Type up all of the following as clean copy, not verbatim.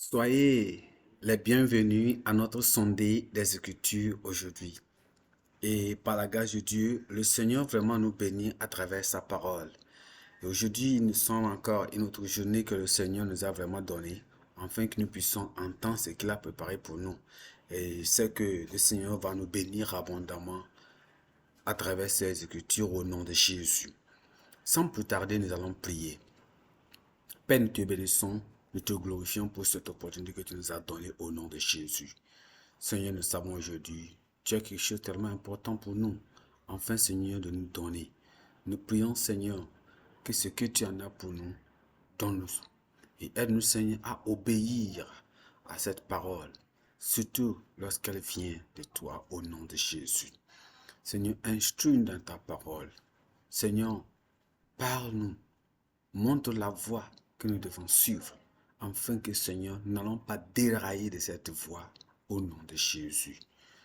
Soyez les bienvenus à notre sondée des Écritures aujourd'hui. Et par la grâce de Dieu, le Seigneur vraiment nous bénit à travers sa parole. Et aujourd'hui, nous sommes encore une autre journée que le Seigneur nous a vraiment donnée, afin que nous puissions entendre ce qu'il a préparé pour nous. Et c'est que le Seigneur va nous bénir abondamment à travers ces Écritures au nom de Jésus. Sans plus tarder, nous allons prier. Père, nous te bénissons, nous te glorifions pour cette opportunité que tu nous as donnée au nom de Jésus. Seigneur, nous savons aujourd'hui, tu as quelque chose de tellement important pour nous. Enfin, Seigneur, de nous donner. Nous prions, Seigneur, que ce que tu en as pour nous, donne-nous. Et aide-nous, Seigneur, à obéir à cette parole, surtout lorsqu'elle vient de toi au nom de Jésus. Seigneur, instruis-nous dans ta parole. Seigneur, parle-nous. Montre la voie que nous devons suivre, afin que, Seigneur, nous n'allons pas dérailler de cette voie au nom de Jésus.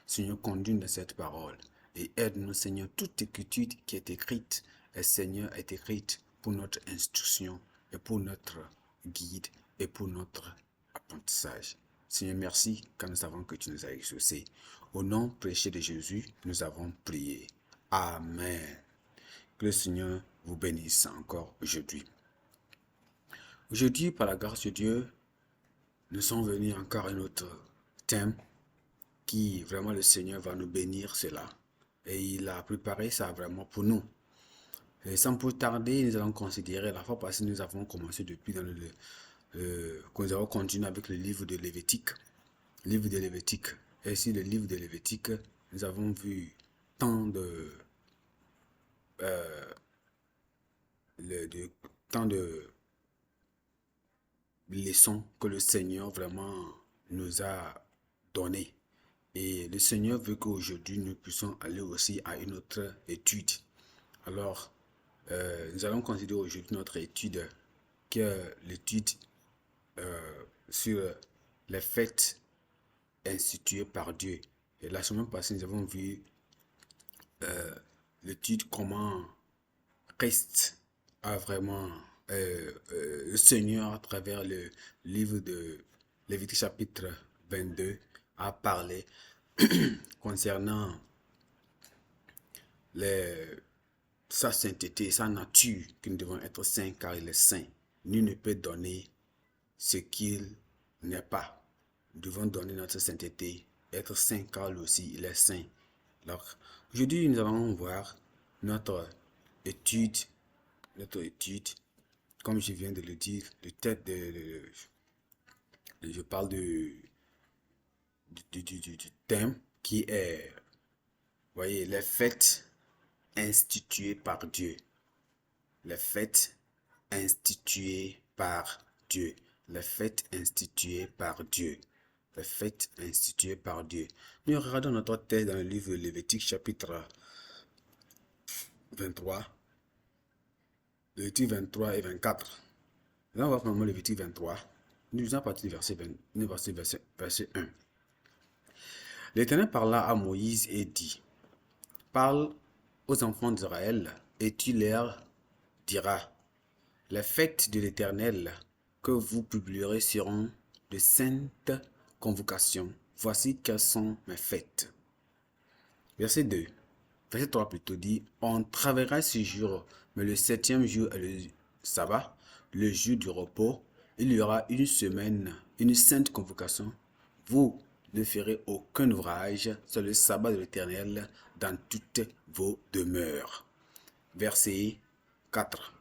Seigneur, conduis-nous dans cette parole et aide-nous, Seigneur. Toute écriture qui est écrite, Seigneur, est écrite pour notre instruction et pour notre guide et pour notre apprentissage. Seigneur, merci car nous savons que tu nous as exaucés. Au nom prêché de Jésus, nous avons prié. Amen. Que le Seigneur vous bénisse encore aujourd'hui. Aujourd'hui, par la grâce de Dieu, nous sommes venus encore à un autre thème qui vraiment le Seigneur va nous bénir cela. Et il a préparé ça vraiment pour nous. Et sans plus tarder, nous allons considérer, la fois passée, nous avons commencé depuis dans nous avons continué avec le livre de Lévitique. Livre de Lévitique. Et ici, le livre de Lévitique, nous avons vu tant tant de leçons que le Seigneur vraiment nous a données. Et le Seigneur veut qu'aujourd'hui nous puissions aller aussi à une autre étude. Alors, nous allons considérer aujourd'hui notre étude, qui est l'étude sur les fêtes instituées par Dieu. Et la semaine passée, nous avons vu l'étude comment Christ a vraiment, le Seigneur, à travers le livre de Lévitique chapitre 22, a parlé concernant sa sainteté, sa nature, que nous devons être saints car il est saint. Nul ne peut donner ce qu'il n'est pas. Nous devons donner notre sainteté, être saint car lui aussi il est saint. Alors, aujourd'hui, nous allons voir notre étude, comme je viens de le dire, je parle du thème qui est, voyez, les fêtes instituées par Dieu. Les fêtes instituées par Dieu. Les fêtes instituées par Dieu. Les fêtes instituées par Dieu. Nous regardons notre texte dans le livre de Lévitique chapitre 23. Lévitique 23 et 24. Là, on va prendre le Lévitique 23. Nous allons partir du verset 1. L'Éternel parla à Moïse et dit, parle aux enfants d'Israël et tu leur diras, les fêtes de l'Éternel que vous publierez seront de saintes convocations. Voici quelles sont mes fêtes. Verset 2. Verset 3 plutôt dit, on travaillera 6 jours, mais le 7e jour est le sabbat, le jour du repos. Il y aura une semaine, une sainte convocation. Vous ne ferez aucun ouvrage sur le sabbat de l'Éternel dans toutes vos demeures. Verset 4.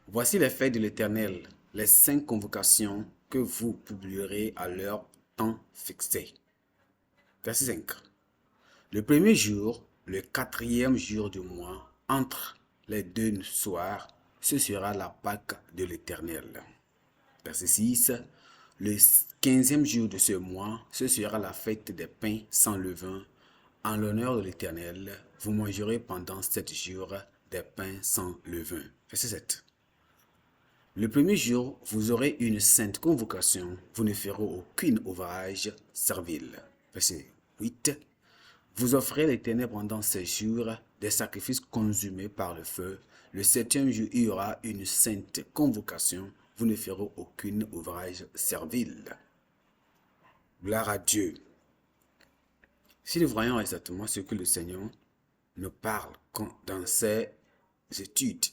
Voici les fêtes de l'Éternel, les 5 convocations que vous publierez à leur temps fixé. Verset 5. Le premier jour, le 4e jour du mois, entre les 2 soirs, ce sera la Pâque de l'Éternel. Verset 6. Le 15e jour de ce mois, ce sera la fête des pains sans levain. En l'honneur de l'Éternel, vous mangerez pendant 7 jours des pains sans levain. Verset 7. Le premier jour, vous aurez une sainte convocation. Vous ne ferez aucun ouvrage servile. Verset 8. Vous offrez à l'Éternel pendant 6 jours des sacrifices consumés par le feu. Le 7e jour, il y aura une sainte convocation. vous ne ferez aucun ouvrage servile. Gloire à Dieu. Si nous voyons exactement ce que le Seigneur nous parle dans ses études,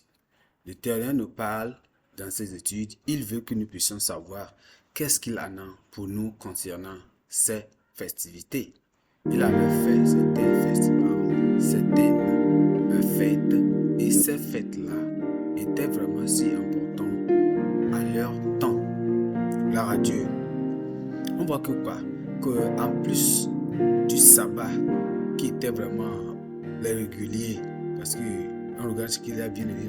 l'Éternel nous parle dans ses études, il veut que nous puissions savoir qu'est-ce qu'il en a pour nous concernant ces festivités. Il avait fait certains festivals, certaines fêtes, et ces fêtes-là étaient vraiment si importantes à leur temps. Gloire à Dieu. On voit que quoi? Que en plus du sabbat, qui était vraiment les réguliers, parce que on regarde ce qu'il a bien dit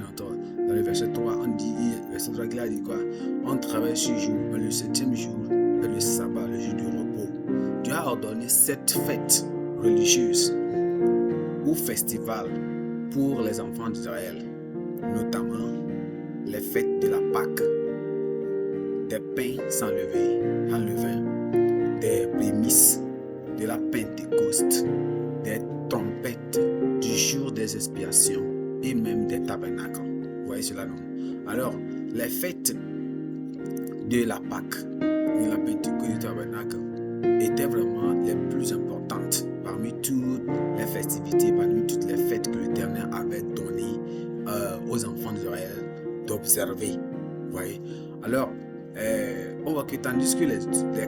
dans le verset 3, on dit, verset 3 qu'il a dit quoi? On travaille 6 jours, mais le 7e jour est le sabbat, le jour du repos. Dieu a ordonné 7 fêtes religieuses ou festivals pour les enfants d'Israël, notamment les fêtes de la Pâque, des pains sans levain, des prémices, de la Pentecôte, des trompettes, du jour des expiations et même des tabernacles. Vous voyez cela, non? Alors, les fêtes de la Pâque, de la Pentecôte et du tabernacle étaient vraiment les plus importantes parmi toutes les festivités, parmi toutes les fêtes que l'Éternel avait données aux enfants d'Israël d'observer. Vous voyez? Alors, on voit que tandis que les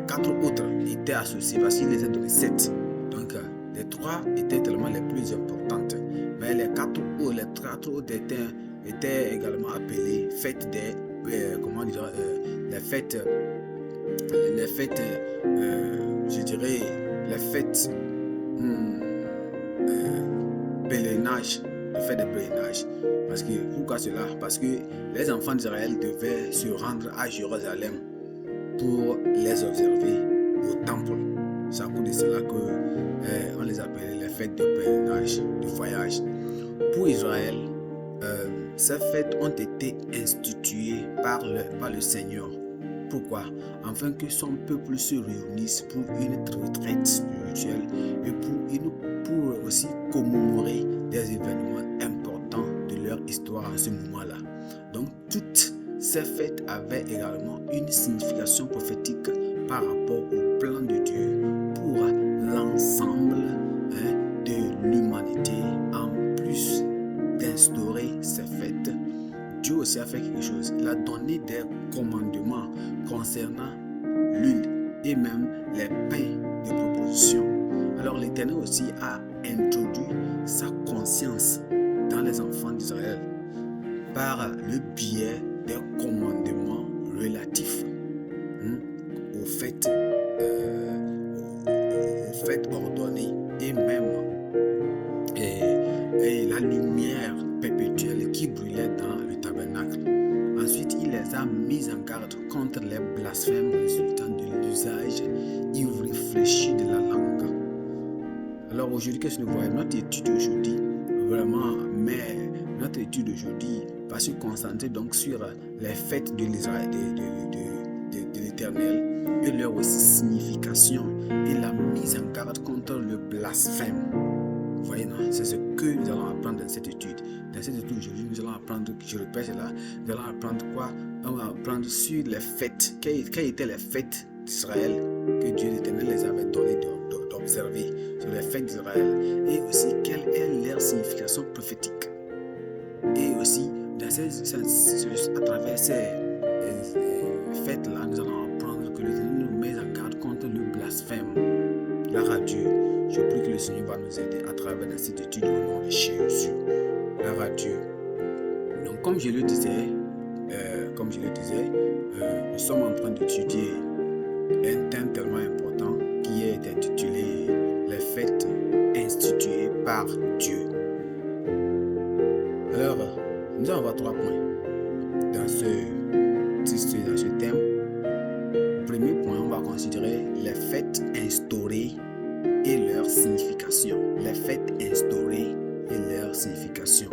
4 autres étaient associés, parce qu'il les a donné 7. Donc, les 3 étaient tellement les plus importantes. Mais les 4 autres étaient également appelées fêtes des, les fêtes, je dirais, les fêtes pèlerinage, les fêtes de pèlerinage. Parce que, pourquoi cela? Parce que les enfants d'Israël devaient se rendre à Jérusalem pour les observer au temple. C'est à cause de cela qu'on les appelait les fêtes de pèlerinage, de voyage. Pour Israël, ces fêtes ont été instituées par le Seigneur. Pourquoi? Afin que son peuple se réunisse pour une retraite spirituelle et pour aussi commémorer des événements importants de leur histoire en ce moment-là. Donc, toutes ces fêtes avaient également une signification prophétique par rapport au plan de Dieu pour l'ensemble de l'humanité. En plus d'instaurer ces fêtes, Dieu aussi a fait quelque chose. Il a donné des commandements concernant l'huile et même les pains de proposition. Alors l'Éternel aussi a introduit sa conscience dans les enfants d'Israël par le biais des commandements relatifs aux fêtes ordonnées et même et la lumière perpétuelle qui brûlait dans le tabernacle. Ensuite, il les a mis en garde contre les blasphèmes résultant de l'usage irréfléchi de la langue. Alors aujourd'hui, qu'est-ce que nous voyons? Notre étude aujourd'hui, vraiment, mais notre étude aujourd'hui va se concentrer donc sur les fêtes de l'Israël, de l'Éternel et leur aussi signification et la mise en garde contre le blasphème. Vous voyez, non? C'est ce que nous allons apprendre dans cette étude. Dans cette étude aujourd'hui, nous allons apprendre, je répète cela, nous allons apprendre quoi? On va apprendre sur les fêtes. Quelles étaient les fêtes d'Israël que Dieu l'Éternel les avait données d'observer sur les fêtes d'Israël et aussi quelle est leur signification prophétique. Et aussi, à travers ces fêtes-là, nous allons apprendre que l'Éternel nous met en garde contre le blasphème. Gloire à Dieu. Je prie que le Seigneur va nous aider à travers cette étude au nom de Jésus. Gloire à Dieu. Donc, comme je le disais, nous sommes en train d'étudier un thème tellement important qui est intitulé les fêtes instituées par Dieu. Alors, nous allons voir 3 points dans ce thème. Premier point, on va considérer les fêtes instaurées et leur signification. Les fêtes instaurées et leur signification.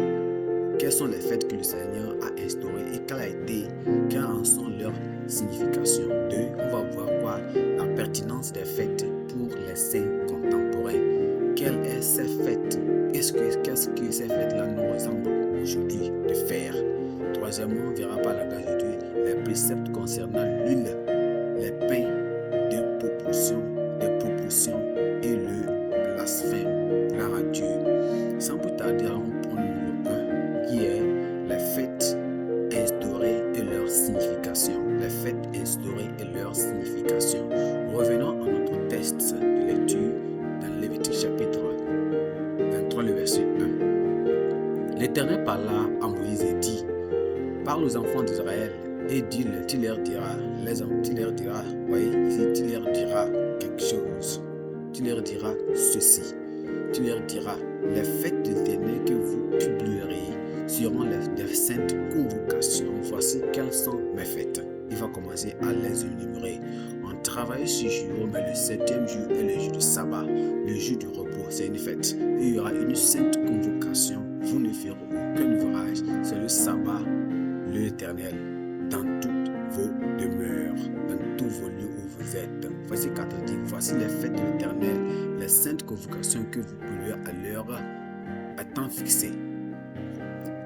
Quelles sont les fêtes que le Seigneur a instaurées et quelles en sont leurs significations? 2. On va voir quoi? La pertinence des fêtes pour les saints contemporains. Quelles sont ces fêtes? Qu'est-ce que ces fêtes-là nous ressemblent aujourd'hui de faire? Troisièmement, on verra par la grâce de Dieu les préceptes concernant l'huile, les pains de proportion et le blasphème. Gloire à Dieu. Sans plus tarder, on prend le 1 qui est les fêtes instaurées et leur signification. Les fêtes instaurées et leur signification. Revenons à notre texte de lecture dans Lévitique chapitre 23, le verset 1. L'Éternel parla à Moïse et dit: parle aux enfants d'Israël et tu leur diras, tu leur diras quelque chose. Tu leur diras ceci. Tu leur diras: les fêtes de l'Éternel que vous publierez seront des saintes convocations. Voici quelles sont mes fêtes. Il va commencer à les énumérer. On travaille 6 jours, mais le 7e jour est le jour du sabbat, le jour du repos. C'est une fête. Et il y aura une sainte convocation. Vous ne ferez aucun ouvrage. C'est le sabbat, l'Éternel, dans toutes vos demeures, dans tous vos lieux où vous êtes. Voici 4 dit: voici les fêtes de l'Éternel, les saintes convocations que vous publiez à l'heure à temps fixé.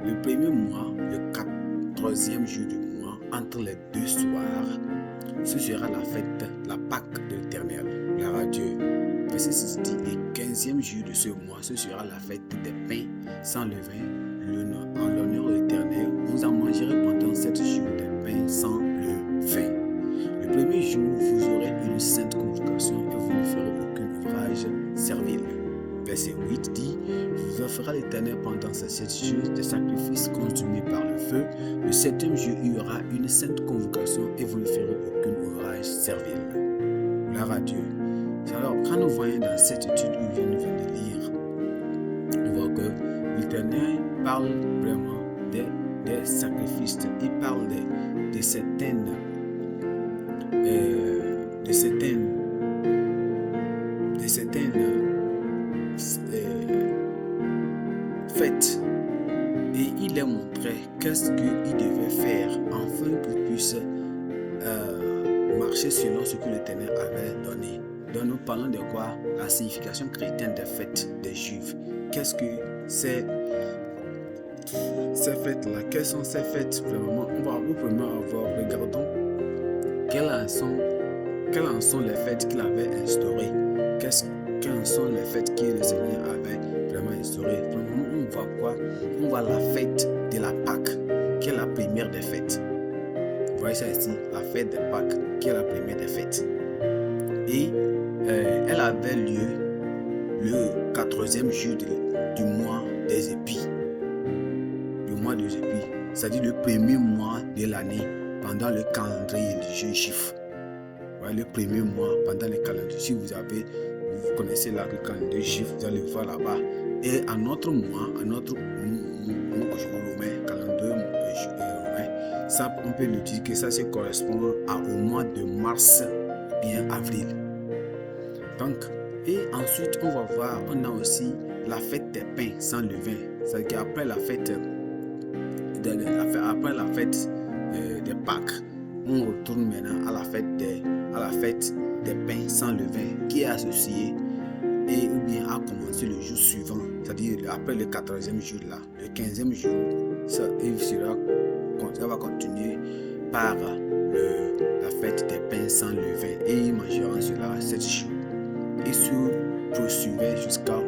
Le premier mois, le 14e jour du mois, entre les 2 soirs, ce sera la fête, la Pâque de l'Éternel. Gloire à Dieu. Verset 6 dit: le 15e jour de ce mois, ce sera la fête des pains sans levain, en l'honneur de l'Éternel. Vous en mangerez pendant 7 jours des pains sans levain. Le premier jour, vous aurez une sainte convocation et vous ne ferez aucun ouvrage servile. Verset 8 dit: vous offrez à l'Éternel pendant ces 7 jours des sacrifices consumés par le feu. Le 7e jour, il y aura une sainte convocation et vous ne ferez aucun ouvrage servile. Gloire à Dieu. Alors, quand nous voyons dans cette étude où nous venons de lire, on voit que l'Éternel parle vraiment des sacrifices. Il parle de certaines fêtes, et il leur montrait qu'est-ce qu'il devait faire afin qu'ils puissent marcher selon ce que l'Éternel avait donné. Donc nous parlons de quoi? La signification chrétienne des fêtes des Juifs. Qu'est-ce que c'est ces fêtes-là? Quelles sont ces fêtes vraiment? On va premièrement regardons quelles en sont les fêtes qu'il avait instaurées. Quelles en sont les fêtes que le Seigneur avait vraiment instaurées. On voit quoi? On voit la fête de la Pâque, qui est la première des fêtes. Vous voyez ça ici, la fête de Pâques, qui est la première des fêtes. Et elle avait lieu le 14e jour du mois des épis. Le mois des épis, c'est-à-dire le premier mois de l'année pendant le calendrier religieux juif. Le premier mois pendant le calendrier. Si vous connaissez le calendrier juif, vous allez le voir là-bas. Et un autre mois, calendrier romain, ça, on peut le dire que ça se correspond au mois de mars, bien avril. Donc, et ensuite, on va voir, on a aussi la fête des pains sans levain. C'est-à-dire qu'après la fête des Pâques, on retourne maintenant à la fête des pains sans levain qui est associée et ou bien a commencé le jour suivant, c'est-à-dire après le 14e jour là, le 15e jour, ça va continuer par la fête des pains sans levain et ils mangeront cela 7 jours et se poursuivait jusqu'au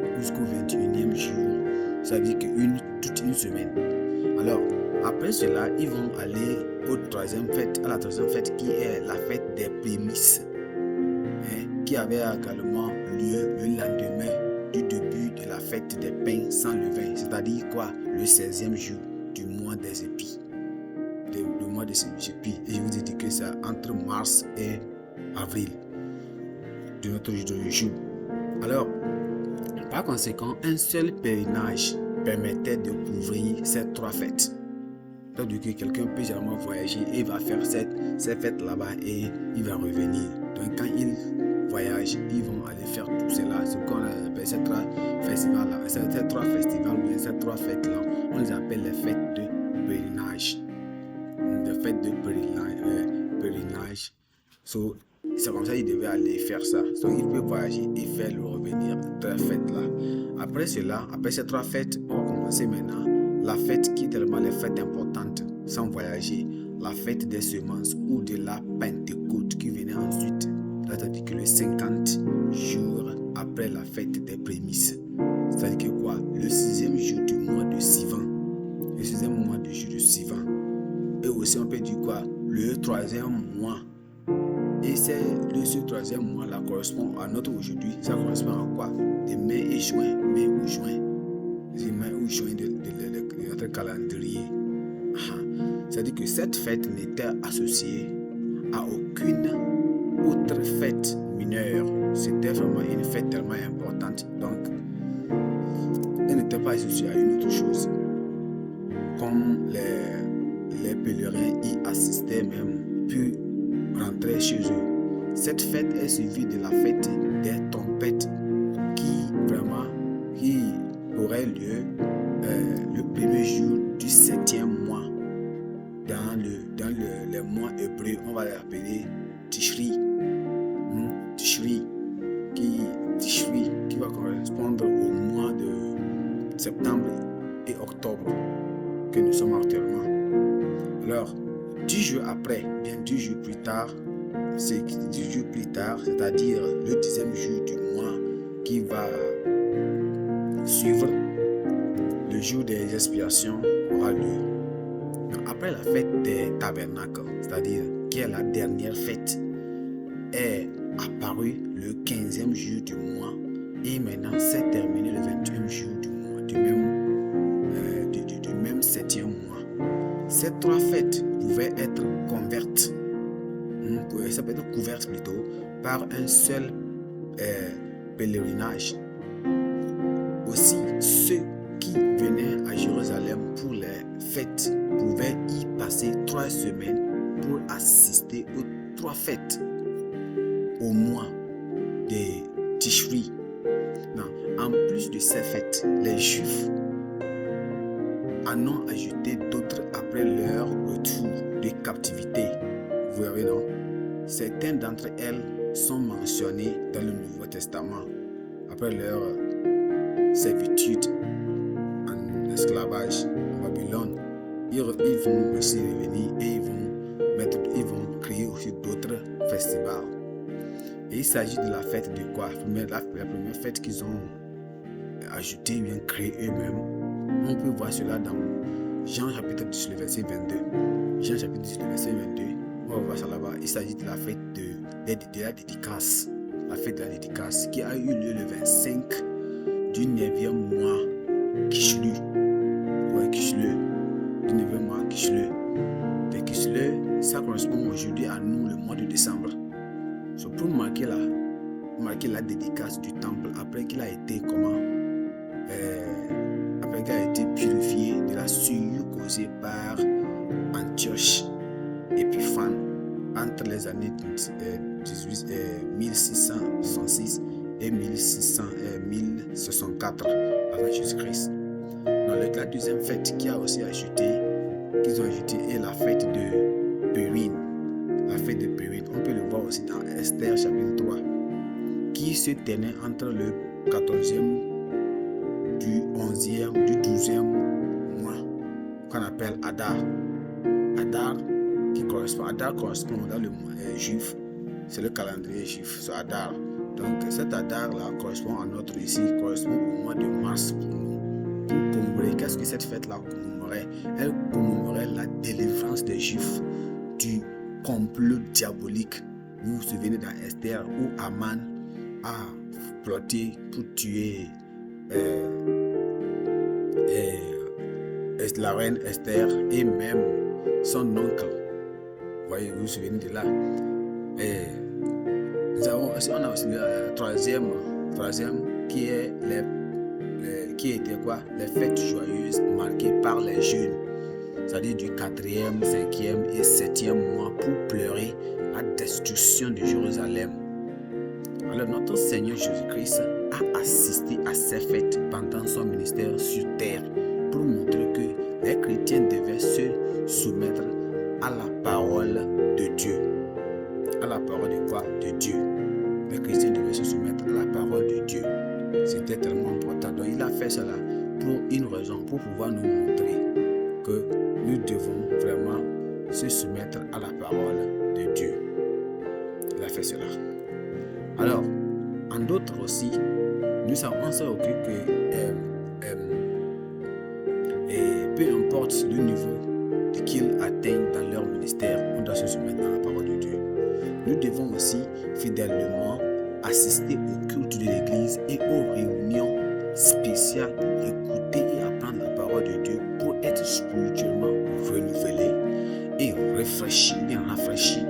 21e jour, c'est-à-dire toute une semaine. Alors après cela, ils vont aller à la troisième fête qui est la fête des prémices, qui avait également lieu le lendemain du début de la fête des pains sans levain, c'est-à-dire quoi? Le 16e jour du mois des épis. Le mois des épis. Et je vous ai dit que c'est entre mars et avril de notre jour. Alors, par conséquent, un seul pèlerinage permettait de couvrir ces 3 fêtes. Donc, quelqu'un peut généralement voyager et il va faire ces fêtes là-bas et il va revenir. Donc, quand il voyage, ils vont aller faire tout cela. C'est ce qu'on appelle ces 3 festivals-là. Ces 3 festivals, ces 3 fêtes-là, on les appelle les fêtes de pèlerinage. Les fêtes de pèlerinage. So, c'est comme ça qu'il devait aller faire ça. So, il peut voyager et faire le revenir de la fête-là. Après cela, après ces 3 fêtes, on va commencer maintenant la fête qui est tellement les fêtes importantes sans voyager. la fête des semences ou de la Pentecôte qui venait ensuite. C'est-à-dire que le 50 jours après la fête des prémices. C'est-à-dire que quoi? Le 6e jour du mois de Sivan. Le 6e mois du jour de Sivan. Et aussi on peut dire quoi? Le 3e mois. Et c'est ce 3e mois là correspond à notre aujourd'hui. Ça correspond à quoi? De mai et juin. Mai ou juin. C'est mai ou juin de notre calendrier. C'est-à-dire que cette fête n'était associée à aucune autre fête mineure. C'était vraiment une fête tellement importante. Donc, elle n'était pas associée à une autre chose. Comme les pèlerins y assistaient même, puis rentraient chez eux. Cette fête est suivie de la fête des tempêtes qui aurait lieu le premier jour du 7e mois. Dans les mois hébreux, on va l'appeler Tishri. Tishri qui va correspondre au mois de septembre et octobre que nous sommes actuellement. Alors, 10 jours après, bien 10 jours plus tard, c'est-à-dire le 10e jour du mois qui va suivre le jour des expiations aura lieu. Après la fête des tabernacles, c'est-à-dire qui est la dernière fête, est apparue le 15e jour du mois et maintenant c'est terminé le 21e jour du mois, du même 7e mois. Ces trois fêtes pouvaient être couvertes, ça peut être couvert plutôt par un seul pèlerinage. Aussi, ceux qui venaient à Jérusalem pour les fêtes pouvaient y passer 3 semaines pour assister aux 3 fêtes au mois de Tishri. En plus de ces fêtes, les Juifs en ont ajouté d'autres après leur retour de captivité. Vous voyez, non? Certaines d'entre elles sont mentionnées dans le Nouveau Testament après leur servitude en esclavage en Babylone. Ils vont aussi revenir et ils vont créer aussi d'autres festivals. Et il s'agit de la fête de quoi? La première fête qu'ils ont ajoutée, bien créée eux-mêmes. On peut voir cela dans Jean chapitre 10, le verset 22. Jean chapitre 10, le verset 22. On va voir ça là-bas. Il s'agit de la fête de la dédicace. La fête de la dédicace qui a eu lieu le 25 du 9e mois Kishlu. Ouais, Kishlu. Du 9e mois Kishlu. Et Kishlu, ça correspond aujourd'hui à nous, le mois de décembre. So, pour marquer la dédicace du temple après qu'il a été purifié de la souillure causée par Antioche Épiphane entre les années 1666 et 1664 avant Jésus-Christ. La deuxième fête qu'ils ont ajouté est la fête de Purim. La fête de Purim, on peut le voir aussi dans Esther chapitre 3, qui se tenait entre le 14e, du 11e, du 12e mois, qu'on appelle Adar. Adar correspond dans le mois juif, c'est le calendrier juif, c'est Adar. Donc cet Adar là correspond au mois de mars pour nous. Pour commémorer, qu'est-ce que cette fête là commémorait? Elle commémorait la délivrance des Juifs du complot diabolique. Vous vous souvenez dans Esther où Aman a ploté pour tuer la reine Esther et même son oncle. Voyez, vous vous souvenez de là. On a aussi le troisième qui était quoi? Les fêtes joyeuses marquées par les jeûnes, c'est-à-dire du 4e, 5e et 7e mois pour pleurer la destruction de Jérusalem. Alors notre Seigneur Jésus-Christ a assisté à ces fêtes pendant son ministère sur terre pour montrer que les chrétiens devaient se soumettre à la parole de Dieu. À la parole de quoi? De Dieu. Les chrétiens devaient se soumettre à la parole de Dieu. C'était tellement important. Donc il a fait cela pour une raison, pour pouvoir nous montrer que nous devons vraiment se soumettre à la parole de Dieu. Il a fait cela. Alors, en d'autres aussi, nous savons que peu importe le niveau qu'ils atteignent dans leur ministère, on doit se soumettre à la parole de Dieu. Nous devons aussi fidèlement assister au culte de l'Église et aux réunions spéciales pour écouter et apprendre la parole de Dieu, pour être spirituellement renouvelés et bien rafraîchis.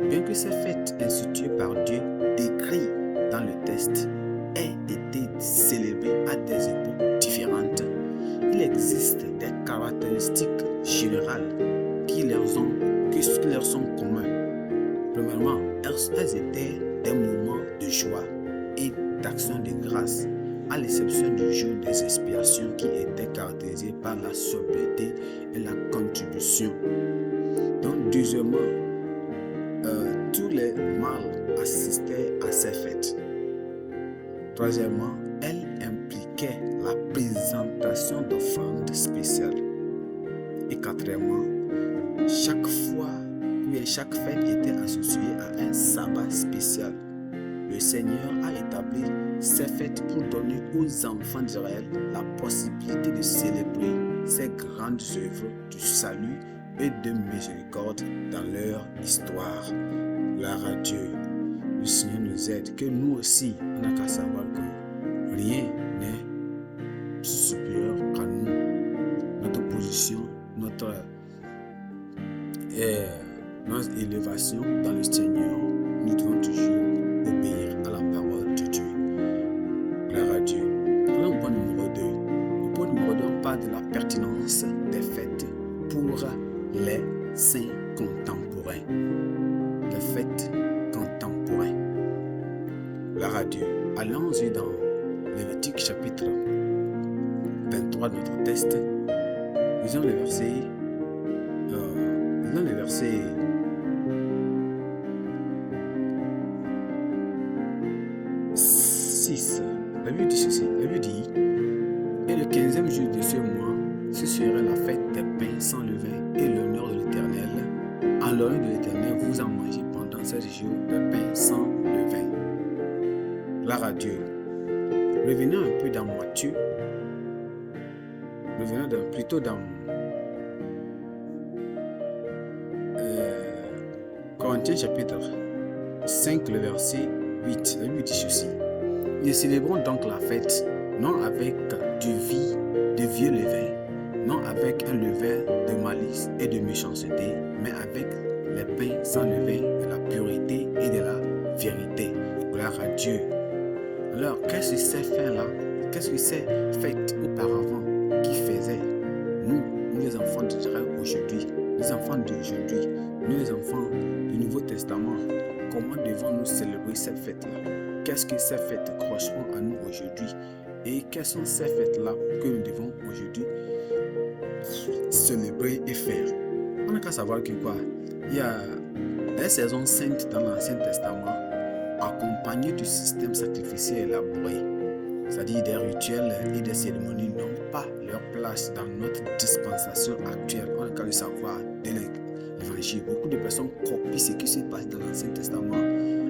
Bien que ces fêtes instituées par Dieu, décrites dans le texte, aient été célébrées à des époques différentes, il existe des caractéristiques générales qui leur sont communes. Premièrement, elles étaient des moments de joie et d'action de grâce, à l'exception du jour des expiations qui était caractérisé par la sobriété et la contribution. Donc, deuxièmement, tous les mâles assistaient à ces fêtes. Troisièmement, elles impliquaient la présentation d'offrandes spéciales. Et quatrièmement, chaque fête était associée à un sabbat spécial. Le Seigneur a établi ces fêtes pour donner aux enfants d'Israël la possibilité de célébrer ces grandes œuvres du salut et de miséricorde dans leur histoire. Gloire à Dieu. Le Seigneur nous aide, que nous aussi, on n'a qu'à savoir que rien n'est plus supérieur qu'à nous. Notre position, notre élévation dans le Seigneur, nous devons toujours obéir à la parole de Dieu. Gloire à Dieu. Voilà le point numéro 2. Le point numéro 2, on parle de la pertinence des fêtes pour les saints contemporains. Les fêtes contemporains. Gloire à Dieu. Allons-y dans Lévitique chapitre 23 de notre texte. Lisons les versets 6. La Bible dit ceci. La Bible dit: et le 15e jour de ce mois, ce serait la fête des pains sans levain et l'honneur de l'Éternel. En l'honneur de l'Éternel, vous en mangez pendant 7 jours des pains sans levain. Gloire à Dieu. Revenons un peu dans Matthieu. Revenons plutôt dans Corinthiens chapitre 5, le verset 8. La Bible dit ceci: nous célébrons donc la fête, non avec de vieux levain, non avec un levain de malice et de méchanceté, mais avec les pains sans levain de la pureté et de la vérité. Gloire à Dieu. Alors, qu'est-ce que ces fêtes-là, qu'est-ce que ces fêtes auparavant qui faisaient nous les enfants d'Israël aujourd'hui, les enfants d'aujourd'hui, nous les enfants du Nouveau Testament, comment devons-nous célébrer ces fêtes-là? Qu'est-ce que ces fêtes correspondent à nous aujourd'hui? Et quelles sont ces fêtes-là que nous devons aujourd'hui célébrer et faire? On n'a qu'à savoir que quoi? Il y a des saisons saintes dans l'Ancien Testament accompagnées du système sacrificiel élaboré. C'est-à-dire des rituels et des cérémonies n'ont pas leur place dans notre dispensation actuelle. On n'a qu'à le savoir de l'évangile. Beaucoup de personnes copient ce qui se passe dans l'Ancien Testament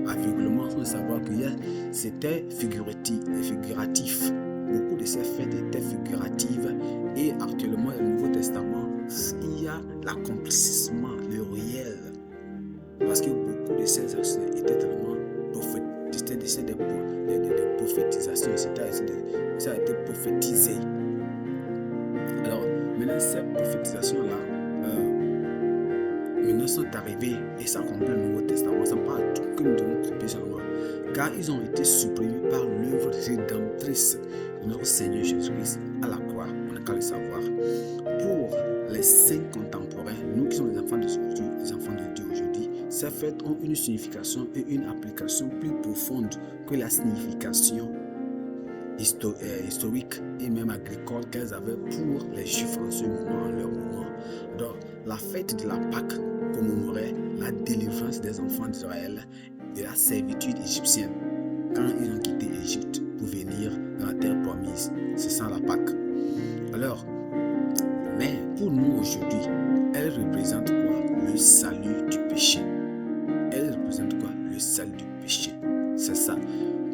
aveuglement sans savoir que c'était figuratif. Beaucoup de ces fêtes étaient figuratives et actuellement dans le Nouveau Testament, il y a l'accomplissement, le réel. Parce que beaucoup de ces actions étaient tellement des prophétisations, ça a été prophétisé. Alors, maintenant, ces prophétisations-là, maintenant sont arrivées et s'accomplissent au Nouveau Testament. Ça ne parle pas que nous devons copier seulement, car ils ont été supprimés par l'œuvre rédemptrice de notre Seigneur Jésus-Christ à la croix. On n'a qu'à le savoir. Pour les saints contemporains, nous qui sommes les enfants d'aujourd'hui, les enfants de Dieu aujourd'hui, ces fêtes ont une signification et une application plus profonde que la signification historique et même agricole qu'elles avaient pour les Juifs en ce moment, en leur moment. Donc, la fête de la Pâque commémorait la délivrance des enfants d'Israël de la servitude égyptienne quand ils ont quitté l'Égypte pour venir dans la terre promise. C'est ça la Pâque. Alors, mais pour nous aujourd'hui, elle représente quoi? le salut du péché. Elle représente quoi? Le salut du péché. C'est ça.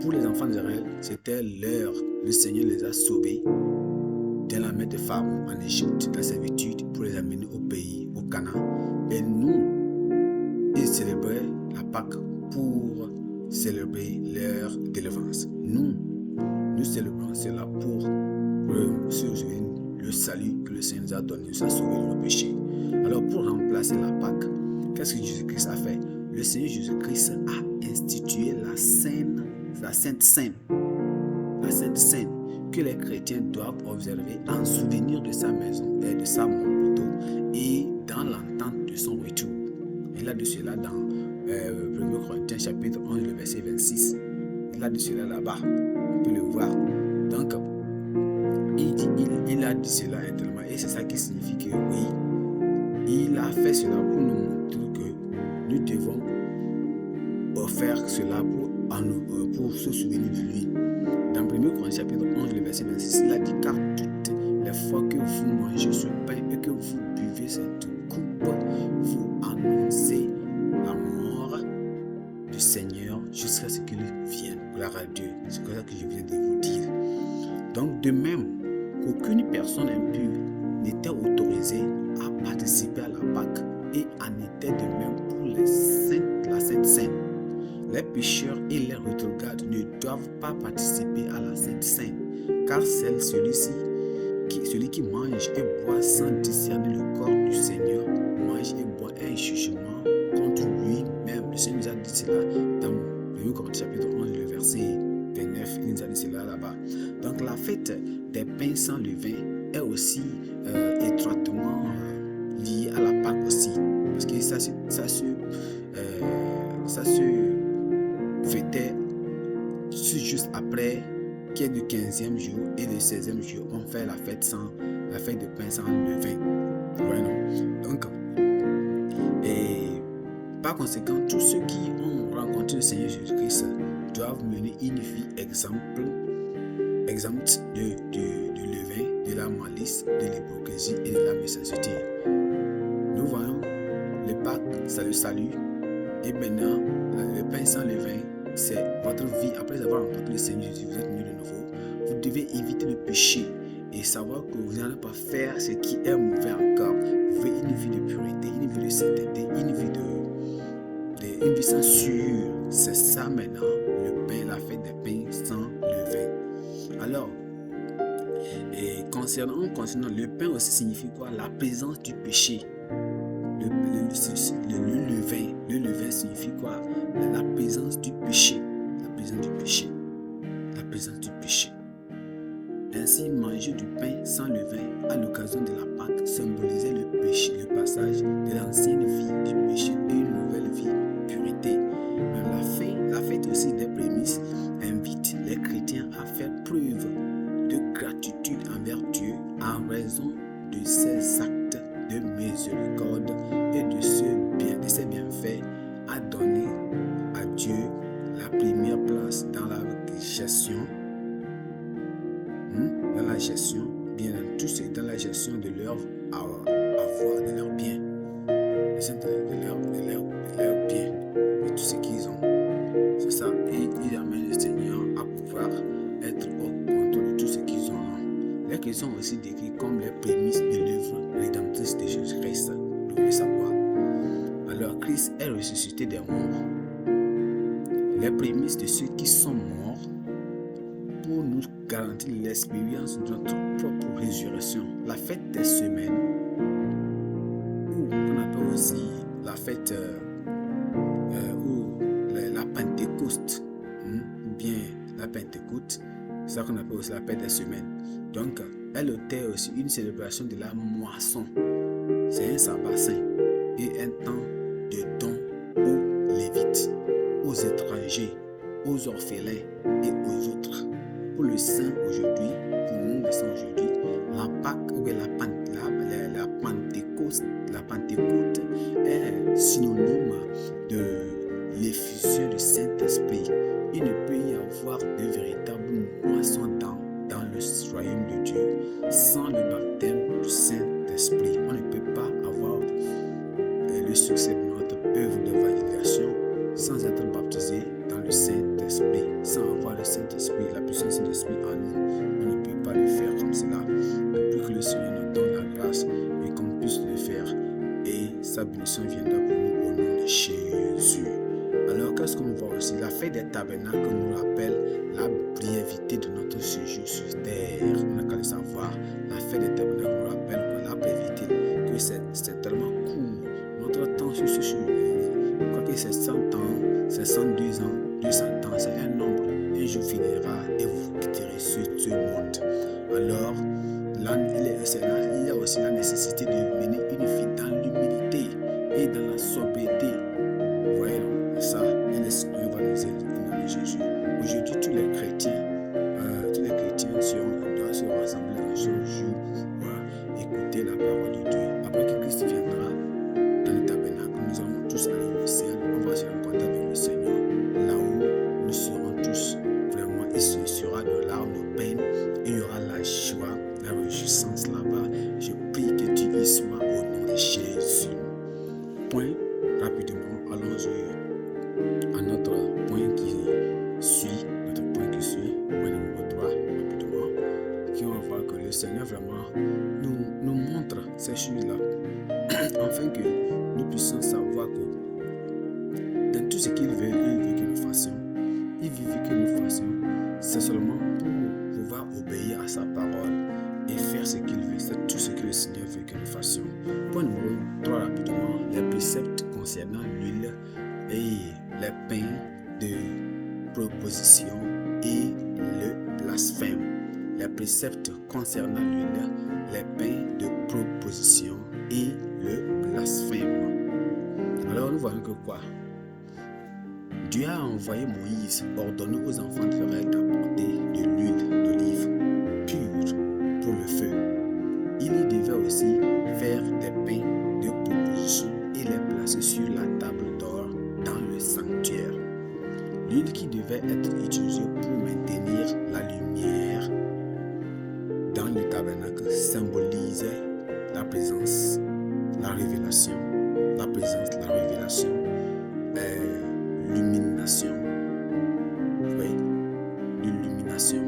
Pour les enfants d'Israël, c'était l'heure. Le Seigneur les a sauvés dans la main de Pharaon en Égypte, la servitude, pour les amener au pays, au Canaan. Et nous, ils célébraient la Pâque pour célébrer leur délivrance. Nous célébrons cela pour le salut que le Seigneur nous a donné, nous a sauvé de nos péchés. Alors pour remplacer la Pâque, qu'est-ce que Jésus-Christ a fait? Le Seigneur Jésus-Christ a institué la Sainte Seine, que les chrétiens doivent observer en souvenir de sa maison, de sa mort plutôt, et dans l'attente de son retour. Il a de cela dans 1 Corinthiens chapitre 11, le verset 26. Il a de cela là-bas, on peut le voir. Donc, il a dit cela intérieurement, et c'est ça qui signifie que oui, il a fait cela pour nous montrer que nous devons faire cela pour se souvenir de lui. Dans 1 Corinthiens chapitre 11, le verset 26, il a dit: car toutes les fois que vous mangez ce pain et que vous buvez cette coupe, vous annoncez la mort du Seigneur jusqu'à ce qu'il vienne. Gloire à Dieu. C'est comme ça que je viens de vous dire. Donc, de même qu'aucune personne impure n'était autorisée à participer à la Pâque, et en était de même pour la Sainte Seine. Les pécheurs et les rétrogrades ne doivent pas participer à la Sainte Seine, car c'est celui qui mange et boit sans discerner le corps du Seigneur mange et boit un jugement contre lui-même. Le Seigneur nous a dit cela dans 1 Corinthiens chapitre 11, le verset 29, il nous a dit cela là-bas. Donc la fête des pains sans levain est aussi étroitement liée à la Pâque aussi, parce que ça se fêtait juste après, qui est du 15e jour et le 16e jour, on fait la fête de pain sans levain. Ouais, non? Donc, et par conséquent, tous ceux qui ont rencontré le Seigneur Jésus-Christ doivent mener une vie exempte de levain, de la malice, de l'hypocrisie et de la méchanceté. Nous voyons le Pâques, c'est le salut, et maintenant le pain sans levain, c'est votre vie. Après avoir rencontré le Seigneur Jésus, vous êtes né de nouveau. Vous devez éviter le péché et savoir que vous n'allez pas faire ce qui est mauvais encore. Vous voulez une vie de pureté, une vie de sainteté, une vie sans sueur. C'est ça maintenant, le pain, la fête des pains sans levain. Alors, et concernant le pain aussi signifie quoi? La présence du péché. Le levain signifie quoi? La présence du péché. La présence du péché. La présence du péché. Ainsi, manger du pain sans levain à l'occasion de la Pâque symbolisait le péché, le passage de l'ancienne vie du péché et une nouvelle vie, pureté. La fête aussi des prémices invite les chrétiens à faire preuve de gratitude envers Dieu en raison de ses actes de miséricorde et de ses bienfaits, à donner à Dieu la première place dans la gestion, dans la gestion de leur avoir, de leurs biens, de leurs biens, de tout ce qu'ils ont. C'est ça, et ils amènent le Seigneur à pouvoir être au contrôle de tout ce qu'ils ont. Les chrétiens sont aussi décrits comme les prémices de l'œuvre rédemptrice de Jésus-Christ. Vous devez savoir. Alors, Christ est ressuscité des morts. Les prémices de ceux qui sont morts pour nous garantir l'expérience de notre propre résurrection. La fête des semaines, ou qu'on appelle aussi la fête ou la Pentecôte, ou bien la Pentecôte, c'est ça qu'on appelle aussi la fête des semaines. Donc, elle était aussi une célébration de la moisson. C'est un sabbat saint et un temps de don aux Lévites, aux étrangers, aux orphelins et aux autres. Pour le saint aujourd'hui, pour nous le saint aujourd'hui, la Pâque ou la Pentecôte est synonyme de l'effusion du Saint-Esprit. Il ne peut y avoir de véritable moisson dans le royaume de Dieu sans le baptême du Saint-Esprit. On ne peut pas avoir le le succès de notre œuvre d'évangélisation sans être baptisé dans le Saint-Esprit, sans avoir le Saint-Esprit, la puissance du Saint-Esprit en nous. On ne peut pas le faire comme cela. Depuis que le Seigneur nous donne la grâce et qu'on puisse le faire, et sa bénédiction viendra pour nous au nom de Jésus. Alors, qu'est-ce qu'on voit aussi? La fête des tabernacles nous rappelle la brièveté de notre séjour sur terre. On a qu'à le savoir. La fête des tabernacles nous rappelle la brièveté, que c'est tellement court. Notre temps sur ce jour, je crois que c'est 100 ans, c'est 102 ans, 200 ans, c'est un nombre. Un jour finira et vous quitterez ce monde. Alors, là, il y a aussi la nécessité de mener une vie dans l'humilité et dans la sobriété. Voyons ça, et le Seigneur va nous aider au nom de Jésus. Aujourd'hui, tous les chrétiens doivent se rassembler un seul jour pour pouvoir écouter la parole de Dieu. Après que Christ viendra dans le tabernacle, nous allons tous aller au ciel. On va se rencontrer avec le Seigneur, là où nous serons tous vraiment, et ce sera de larmes, de peine, et il y aura la joie, la réjouissance là-bas. Je prie que tu y sois au nom de Jésus. Point, rapidement, allons à notre point qui suit, point numéro 3, rapidement, qui on va voir que le Seigneur vraiment nous montre ces choses-là, afin que nous puissions savoir que dans tout ce qu'il veut que nous fassions, il veut que nous fassions, c'est seulement pour pouvoir obéir à sa parole et faire ce qu'il veut. C'est tout ce que le Seigneur veut que nous fassions. Point numéro 3, rapidement, les préceptes concernant l'huile et les pains de proposition et le blasphème. Les préceptes concernant l'huile, les pains de proposition et le blasphème. Alors nous voyons que quoi? Dieu a envoyé Moïse ordonner aux enfants d'Israël d'apporter de l'huile d'olive pure pour le feu. Il devait aussi faire des pains de proposition et les placer sur la table d'or dans le sanctuaire. L'huile qui devait être utilisée pour maintenir la lumière dans le tabernacle symbolisait la présence, la révélation, l'illumination, l'illumination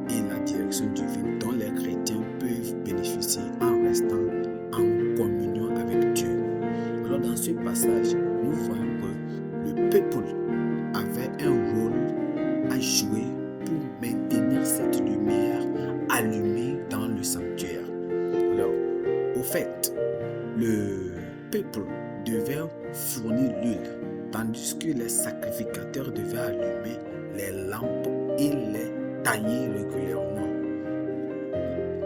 et la direction divine dont les chrétiens peuvent bénéficier en restant en communion avec Dieu. Alors dans ce passage, nous voyons que le peuple avait un rôle à jouer pour maintenir cette lumière allumée dans le sanctuaire. Alors, au fait, le peuple devait fournir l'huile, tandis que les sacrificateurs devaient allumer les lampes et les tailler régulièrement.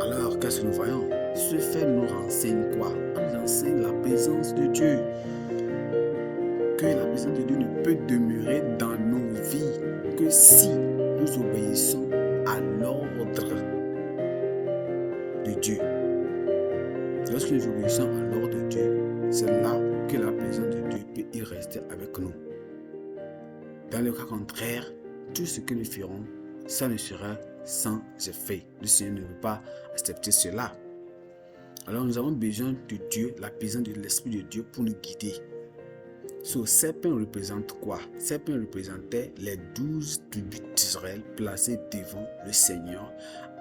Alors, qu'est-ce que nous voyons? Ce fait nous renseigne quoi? On nous enseigne la présence de Dieu. Que la présence de Dieu ne peut demeurer dans nos vies que si nous obéissons à l'ordre de Dieu. Lorsque nous obéissons à l'ordre de Dieu, c'est là que la présence de Dieu peut y rester avec nous. Dans le cas contraire, tout ce que nous ferons, ça ne sera sans effet. Le Seigneur ne veut pas accepter cela. Alors nous avons besoin de Dieu, la présence de l'Esprit de Dieu pour nous guider. Ces pains représentent quoi? Ces pains représentaient les 12 tribus d'Israël placées devant le Seigneur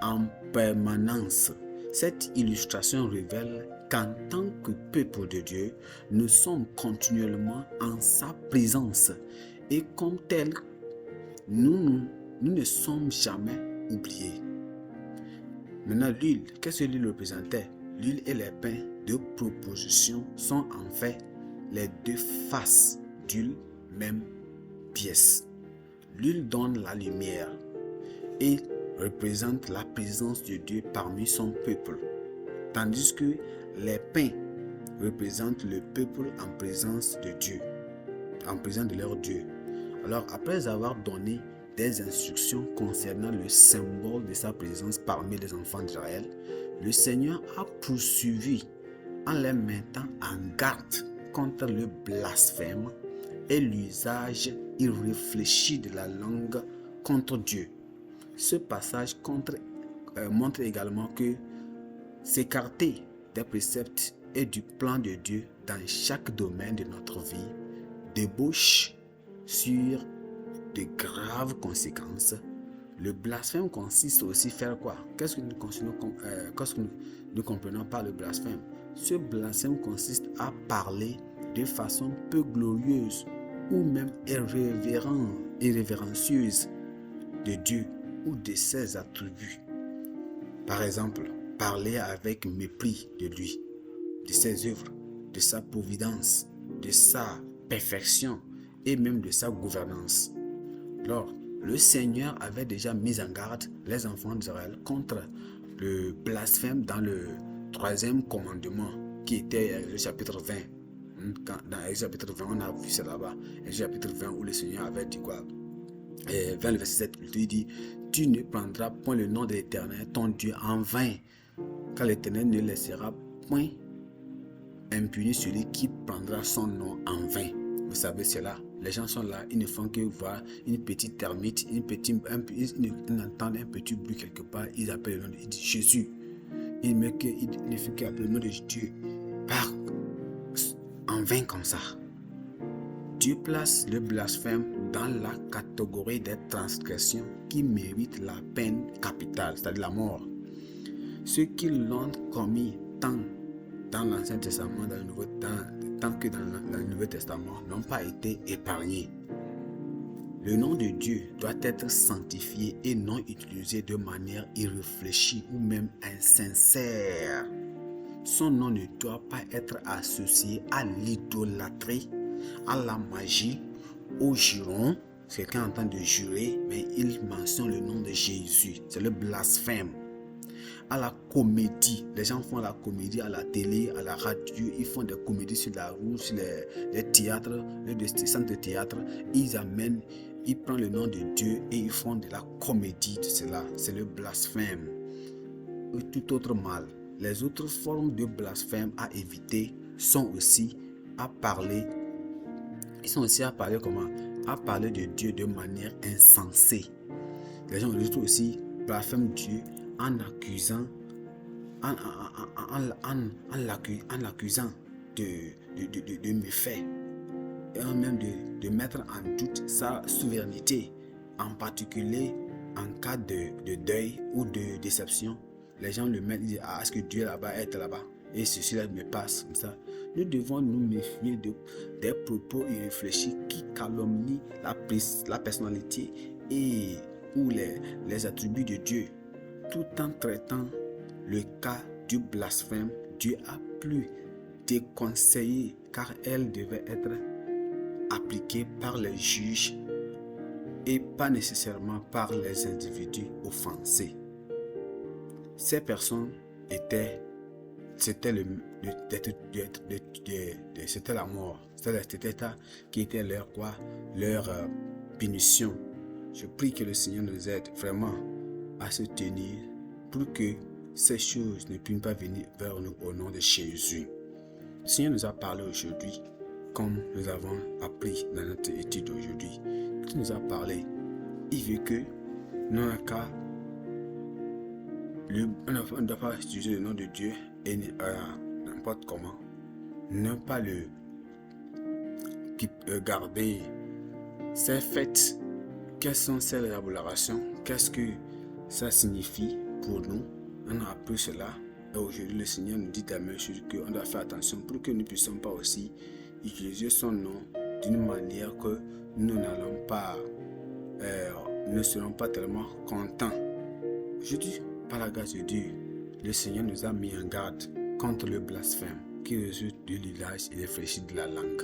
en permanence. Cette illustration révèle qu'en tant que peuple de Dieu, nous sommes continuellement en sa présence et comme tel, nous ne sommes jamais oubliés. Maintenant, l'huile, qu'est-ce que l'huile représentait? L'huile et les pains de proposition sont en fait les deux faces d'une même pièce. L'huile donne la lumière et représente la présence de Dieu parmi son peuple, tandis que les pains représentent le peuple en présence de Dieu, en présence de leur Dieu. Alors, après avoir donné des instructions concernant le symbole de sa présence parmi les enfants d'Israël, le Seigneur a poursuivi en les mettant en garde contre le blasphème et l'usage irréfléchi de la langue contre Dieu. Ce passage montre également que s'écarter des préceptes et du plan de Dieu dans chaque domaine de notre vie débouche sur de graves conséquences. Le blasphème consiste aussi à faire quoi? Qu'est-ce que nous comprenons par le blasphème? Ce blasphème consiste à parler de façon peu glorieuse ou même irrévérencieuse de Dieu ou de ses attributs. Par exemple, parler avec mépris de lui, de ses œuvres, de sa providence, de sa perfection et même de sa gouvernance. Alors, le Seigneur avait déjà mis en garde les enfants d'Israël contre le blasphème dans le 3e commandement qui était le chapitre 20. Dans le chapitre 20, on a vu ça là-bas. Le chapitre 20 où le Seigneur avait dit quoi? Vers le verset 7, il dit: tu ne prendras point le nom de l'Éternel, ton Dieu, en vain, car l'Éternel ne laissera point impuni celui qui prendra son nom en vain. Vous savez cela. Les gens sont là, ils ne font que voir une petite termite, ils entendent un petit bruit quelque part, ils appellent le nom de Jésus. Il ne fait qu'appeler le nom de Dieu en vain comme ça. Dieu place le blasphème dans la catégorie des transgressions qui méritent la peine capitale, c'est-à-dire la mort. Ceux qui l'ont commis tant dans l'Ancien Testament tant que dans le Nouveau Testament n'ont pas été épargnés. Le nom de Dieu doit être sanctifié et non utilisé de manière irréfléchie ou même insincère. Son nom ne doit pas être associé à l'idolâtrie, à la magie, au juron. Quelqu'un entend de jurer, mais il mentionne le nom de Jésus. C'est le blasphème. À la comédie, les gens font la comédie à la télé, à la radio, ils font des comédies sur la route, sur les théâtres, les centres de théâtre. Ils prennent le nom de Dieu et ils font de la comédie de cela. C'est le blasphème. Ou tout autre mal. Les autres formes de blasphème à éviter sont aussi à parler. Ils sont aussi à parler comment? À parler de Dieu de manière insensée. Les gens aussi blasphèment Dieu en l'accusant de méfaits et même de mettre en doute sa souveraineté, en particulier en cas de deuil ou de déception. Les gens le mettent, ils disent: ah, est-ce que Dieu là-bas est là-bas et ceci là me passe comme ça. Nous devons nous méfier des propos irréfléchis qui calomnient la personnalité et ou les attributs de Dieu. Tout en traitant le cas du blasphème, Dieu a plus déconseillé car elle devait être appliquée par les juges et pas nécessairement par les individus offensés. Ces personnes c'était la mort, c'était ça qui était leur punition. Je prie que le Seigneur nous aide vraiment à se tenir pour que ces choses ne puissent pas venir vers nous au nom de Jésus. Le Seigneur nous a parlé aujourd'hui, comme nous avons appris dans notre étude aujourd'hui. Il nous a parlé. Il veut que nous on ne doit pas utiliser le nom de Dieu et n'importe comment. Ne pas le garder. Ces fêtes, quelles sont ces élaborations? Qu'est-ce que ça signifie pour nous? On a appris cela. Et aujourd'hui, le Seigneur nous dit la même chose, qu'on doit faire attention pour que nous ne puissions pas aussi utiliser son nom d'une manière que nous ne serons pas tellement contents. Aujourd'hui, par la grâce de Dieu, le Seigneur nous a mis en garde contre le blasphème qui résulte de l'usage irréfléchi de la langue.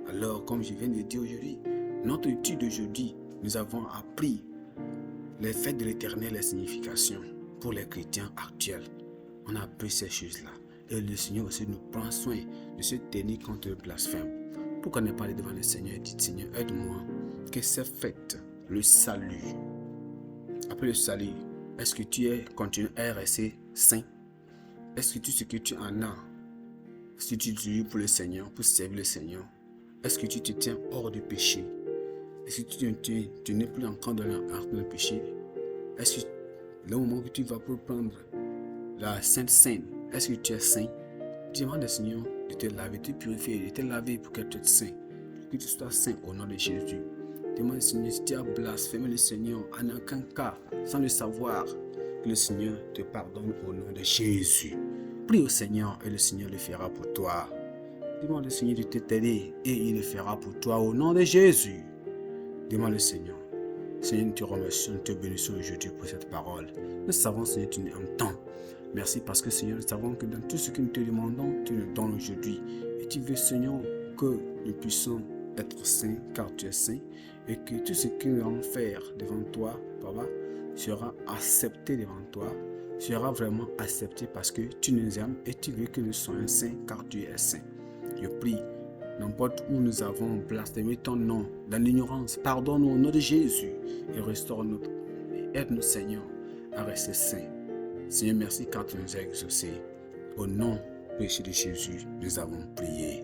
Alors, comme je viens de dire aujourd'hui, notre étude d'aujourd'hui, nous avons appris les faits de l'Éternel, les significations pour les chrétiens actuels. On a appris ces choses-là. Et le Seigneur aussi nous prend soin de se tenir contre le blasphème. Pourquoi ne pas aller devant le Seigneur et dire: Seigneur, aide-moi, que ces fêtes, le salut. Après le salut, est-ce que tu continues à rester saint? Est-ce que tout ce que tu en as, si tu utilises pour le Seigneur, pour servir le Seigneur, est-ce que tu te tiens hors du péché? Est-ce que tu n'es plus encore dans le péché? Est-ce que le moment que tu vas pour prendre la Sainte Seine, est-ce que tu es saint? Demande au Seigneur de te laver, de te purifier, de te laver pour que tu sois saint. Que tu sois saint au nom de Jésus. Demande au Seigneur si tu as blasphémé le Seigneur en aucun cas, sans le savoir, que le Seigneur te pardonne au nom de Jésus. Prie au Seigneur et le Seigneur le fera pour toi. Demande au Seigneur de t'aider et il le fera pour toi au nom de Jésus. Demande au Seigneur. Seigneur, nous te remercions, nous te bénissons aujourd'hui pour cette parole. Nous savons, Seigneur, tu nous entends. Merci parce que, Seigneur, nous savons que dans tout ce que nous te demandons, tu nous donnes aujourd'hui. Et tu veux, Seigneur, que nous puissions être saints, car tu es saint, et que tout ce que nous allons faire devant toi, Papa, sera accepté devant toi, sera vraiment accepté parce que tu nous aimes et tu veux que nous soyons saints, car tu es saint. Je prie. N'importe où nous avons blasphémé ton nom, dans l'ignorance, pardonne-nous au nom de Jésus et restaure notre et aide-nous, Seigneur, à rester saints. Seigneur, merci car tu nous as exaucés. Au nom précieux de Jésus, nous avons prié.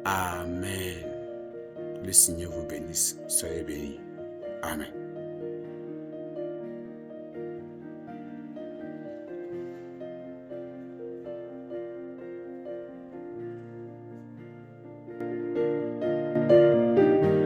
Amen. Le Seigneur vous bénisse. Soyez bénis. Amen.